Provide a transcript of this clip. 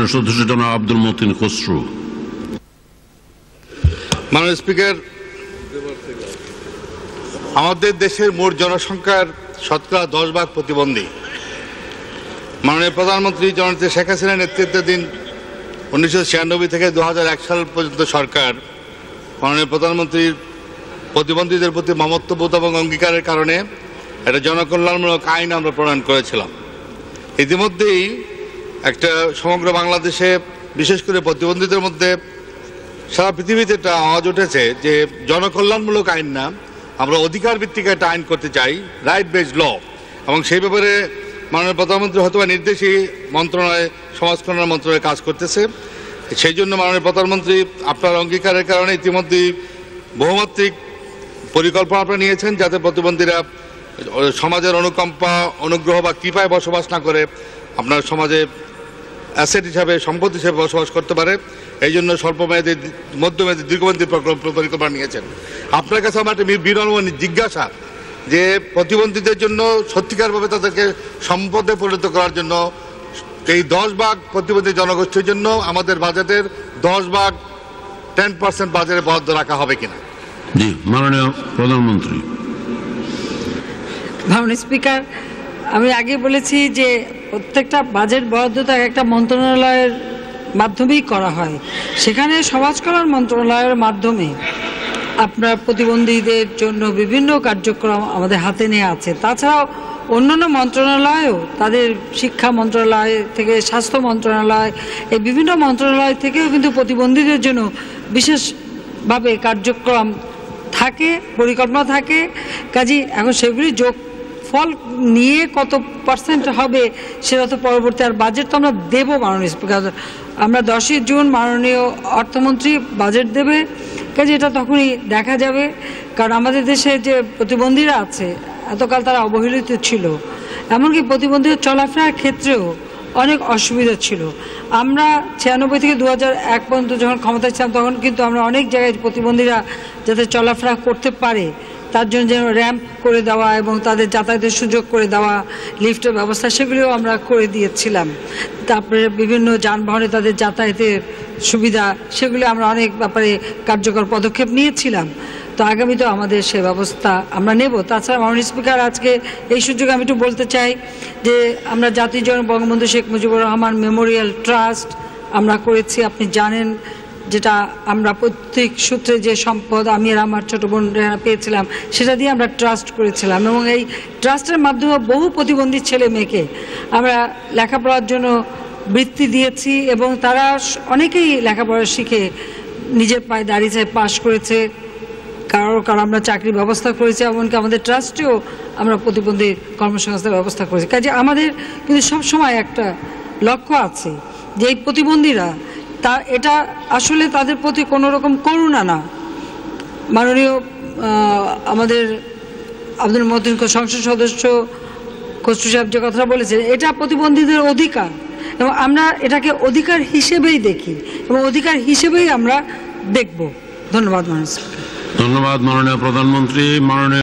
সম্মানীয় সদস্য জনাব আব্দুল মতিন খসরু। মাননীয় স্পিকার, আমাদের দেশের মোট জনসংখ্যার শতকরা 10% প্রতিবন্ধী। মাননীয় প্রধানমন্ত্রী জননেত্রী শেখ হাসিনার নেতৃত্বাধীন 1996 থেকে 2001 সাল পর্যন্ত সরকার মাননীয় প্রধানমন্ত্রীর প্রতিবন্ধীদের প্রতি মমত্ববোধ এবং অঙ্গীকারের কারণে একটা জনকল্যাণমূলক আইন আমরা প্রণয়ন করেছিলাম। ইতিমধ্যেই একটা সমগ্র বাংলাদেশে বিশেষ করে প্রতিবন্ধীদের মধ্যে সারা পৃথিবীতে একটা আওয়াজ উঠেছে যে জনকল্যাণমূলক আইন না, আমরা অধিকার ভিত্তিক একটা আইন করতে চাই, রাইট বেসড ল। এবং সেই ব্যাপারে মাননীয় প্রধানমন্ত্রী হয়তো নির্দেশী মন্ত্রণালয়, সমাজ কল্যাণ মন্ত্রণালয় কাজ করতেছে। সেই জন্য মাননীয় প্রধানমন্ত্রী আপনার অঙ্গীকারের কারণে ইতিমধ্যেই বহুমাত্রিক পরিকল্পনা আপনারা নিয়েছেন যাতে প্রতিবন্ধীরা সমাজের অনুকম্পা, অনুগ্রহ বা কৃপায় বসবাস না করে আপনার সমাজে অ্যাসেট হিসাবে, সম্পদ হিসাবে বসবাস করতে পারে। এই জন্য স্বল্পমেয়াদী, মধ্যমেয়াদী, দীর্ঘমেয়াদী পরিকল্পনা নিয়েছেন। আপনার কাছে আমার একটা বিনম্র জিজ্ঞাসা যে প্রতিবন্ধীদের জন্য সত্যিকারভাবে তাদেরকে সম্পদে পরিণত করার জন্য এই 10% প্রতিবন্ধী জনগোষ্ঠীর জন্য আমাদের বাজেটের 10% বাজেটে বরাদ্দ রাখা হবে কিনা? জি, মাননীয় প্রধানমন্ত্রী। মাননীয় স্পিকার, আমি আগে বলেছি যে প্রত্যেকটা বাজেট বরাদ্দ তো একটা মন্ত্রণালয়ের মাধ্যমেই করা হয়। সেখানে সমাজ কল্যাণ মন্ত্রণালয়ের মাধ্যমে আপনার প্রতিবন্ধীদের জন্য বিভিন্ন কার্যক্রম আমাদের হাতে নিয়ে আছে। তাছাড়াও অন্যান্য মন্ত্রণালয়ও, তাদের শিক্ষা মন্ত্রণালয় থেকে স্বাস্থ্য মন্ত্রণালয়, এই বিভিন্ন মন্ত্রণালয় থেকেও কিন্তু প্রতিবন্ধীদের জন্য বিশেষভাবে কার্যক্রম থাকে, পরিকল্পনা থাকে। কাজেই এখন সেগুলি যোগফল নিয়ে কত পার্সেন্ট হবে সেটা তো পরবর্তী আর বাজেট তো আমরা দেবো। মাননীয় স্পিকার, আমরা 10ই জুন মাননীয় অর্থমন্ত্রী বাজেট দেবে, কাজে এটা তখনই দেখা যাবে। কারণ আমাদের দেশে যে প্রতিবন্ধীরা আছে এতকাল তারা অবহেলিত ছিল, এমনকি প্রতিবন্ধীদের চলাফেরার ক্ষেত্রেও অনেক অসুবিধা ছিল। আমরা 96 থেকে 2001 পর্যন্ত যখন ক্ষমতায় ছিলাম তখন কিন্তু আমরা অনেক জায়গায় প্রতিবন্ধীরা যাতে চলাফেরা করতে পারে তার জন্য যেন র্যাম্প করে দেওয়া এবং তাদের যাতায়াতের সুযোগ করে দেওয়া, লিফটের ব্যবস্থা, সেগুলিও আমরা করে দিয়েছিলাম। তারপরে বিভিন্ন যানবাহনে তাদের যাতায়াতের সুবিধা, সেগুলি আমরা অনেক ব্যাপারে কার্যকর পদক্ষেপ নিয়েছিলাম। তো আগামীতেও আমাদের সে ব্যবস্থা আমরা নেব। তাছাড়া মাননীয় স্পিকার, আজকে এই সুযোগে আমি একটু বলতে চাই যে আমরা জাতির জনক বঙ্গবন্ধু শেখ মুজিবুর রহমান মেমোরিয়াল ট্রাস্ট আমরা করেছি, আপনি জানেন, যেটা আমরা প্রত্যেক সূত্রে যে সম্পদ আমি আর আমার ছোটো বোন পেয়েছিলাম সেটা দিয়ে আমরা ট্রাস্ট করেছিলাম। এবং এই ট্রাস্টের মাধ্যমে বহু প্রতিবন্ধী ছেলে মেয়েকে আমরা লেখাপড়ার জন্য বৃত্তি দিয়েছি এবং তারা অনেকেই লেখাপড়া শিখে নিজের পায়ে দাঁড়িয়েছে, পাশ করেছে, কারো আমরা চাকরির ব্যবস্থা করেছি, এমনকি আমাদের ট্রাস্টেও আমরা প্রতিবন্ধী কর্মসংস্থানের ব্যবস্থা করেছি। কাজে আমাদের কিন্তু সবসময় একটা লক্ষ্য আছে যে এই প্রতিবন্ধীরা, এটা আসলে তাদের প্রতি কোনো রকম করুণা না। মাননীয় আমাদের আব্দুল মতিন সংসদ সদস্য খসরু সাহেব যে কথাটা বলেছেন, এটা প্রতিবন্ধীদের অধিকার এবং আমরা এটাকে অধিকার হিসেবেই দেখি এবং অধিকার হিসেবেই আমরা দেখব। ধন্যবাদ মাননীয় স্পিকার। ধন্যবাদ মাননীয় প্রধানমন্ত্রী। মাননীয়